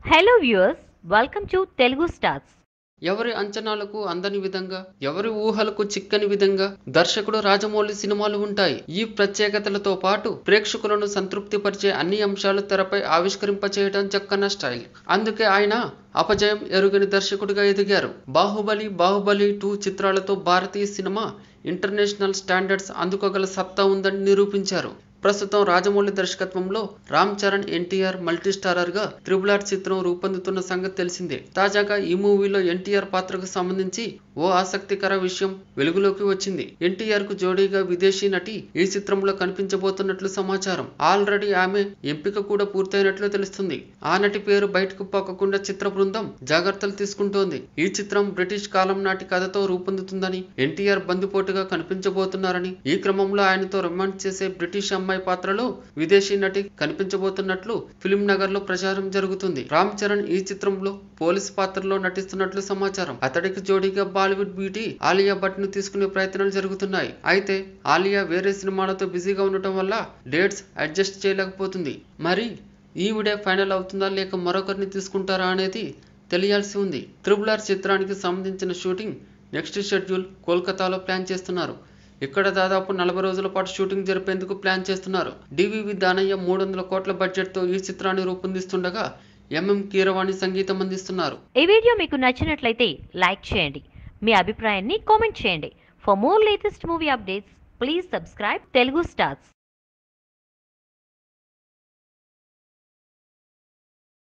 Hello viewers, welcome to Telugu stars. ఎవరి అంచనాలకు అందని విధంగా, ఎవరి ఊహలకు చిక్కని విధంగా దర్శకుడు రాజమౌళి సినిమాలు ఉంటాయి. ఈ ప్రత్యేకతలతో పాటు ప్రేక్షకులను సంతృప్తిపరిచే అన్ని అంశాలు తెరపై ఆవిష్కరింపచేయడం చక్కన స్టైల్. అందుకే ఆయన అపజయం ఎరుగని దర్శకుడిగా ఎదిగారు. బాహుబలి 2 చిత్రాలతో భారతీయ సినిమా ఇంటర్నేషనల్ స్టాండర్డ్స్ అందుకోగల సత్తా ఉందని నిరూపించారు. ప్రస్తుతం రాజమౌళి దర్శకత్వంలో రామ్ చరణ్ ఎన్టీఆర్ మల్టీస్టారర్ గా RRR చిత్రం రూపొందుతున్న సంగతి తెలిసిందే. తాజాగా ఈ మూవీలో ఎన్టీఆర్ పాత్రకు సంబంధించి ఓ ఆసక్తికర విషయం వెలుగులోకి వచ్చింది. ఎన్టీఆర్ కు జోడీగా విదేశీ నటి ఈ చిత్రంలో కనిపించబోతున్నట్లు సమాచారం. ఆల్రెడీ ఆమె ఎంపిక కూడా పూర్తయినట్లు తెలుస్తుంది. ఆ నటి పేరు బయటకు పోకకుండా చిత్ర బృందం జాగ్రత్తలు తీసుకుంటోంది. ఈ చిత్రం బ్రిటిష్ కాలం నాటి కథతో రూపొందుతుందని, ఎన్టీఆర్ బందిపోటుగా కనిపించబోతున్నారని, ఈ క్రమంలో ఆయనతో రొమాన్స్ చేసే బ్రిటిష్ అమ్మాయి పాత్రలో విదేశీ నటి కనిపించబోతున్నట్లు ఫిల్మ్ నగర్ లో ప్రచారం జరుగుతుంది. రామ్ చరణ్ ఈ చిత్రంలో పోలీస్ పాత్రలో నటిస్తున్నట్లు సమాచారం. అతడికి జోడీగా బాలీవుడ్ బ్యూటీ ఆలియా భట్ ను తీసుకునే ప్రయత్నాలు జరుగుతున్నాయి. అయితే ఆలియా వేరే సినిమాలతో బిజీగా ఉండటం వల్ల డేట్స్ అడ్జస్ట్ చేయలేకపోతుంది. మరి ఈవిడే ఫైనల్ అవుతుందా లేక మరొకరిని తీసుకుంటారా అనేది తెలియాల్సి ఉంది. RRR చిత్రానికి సంబంధించిన షూటింగ్ నెక్స్ట్ షెడ్యూల్ కోల్కతాలో ప్లాన్ చేస్తున్నారు. ఇక్కడ దాదాపు 40 రోజుల పాటు షూటింగ్ జరిపేందుకు ప్లాన్ చేస్తున్నారు. డివివి దానయ్య 300 కోట్ల బడ్జెట్ తో ఈ చిత్రాన్ని రూపొందిస్తుండగా ఎంఎం కీరవాణి సంగీతం అందిస్తున్నారు. ఈ వీడియో మీకు నచ్చినట్లయితే లైక్ చేయండి, మీ అభిప్రాయాన్ని కామెంట్ చేయండి. For more latest movie updates please subscribe Telugu stars.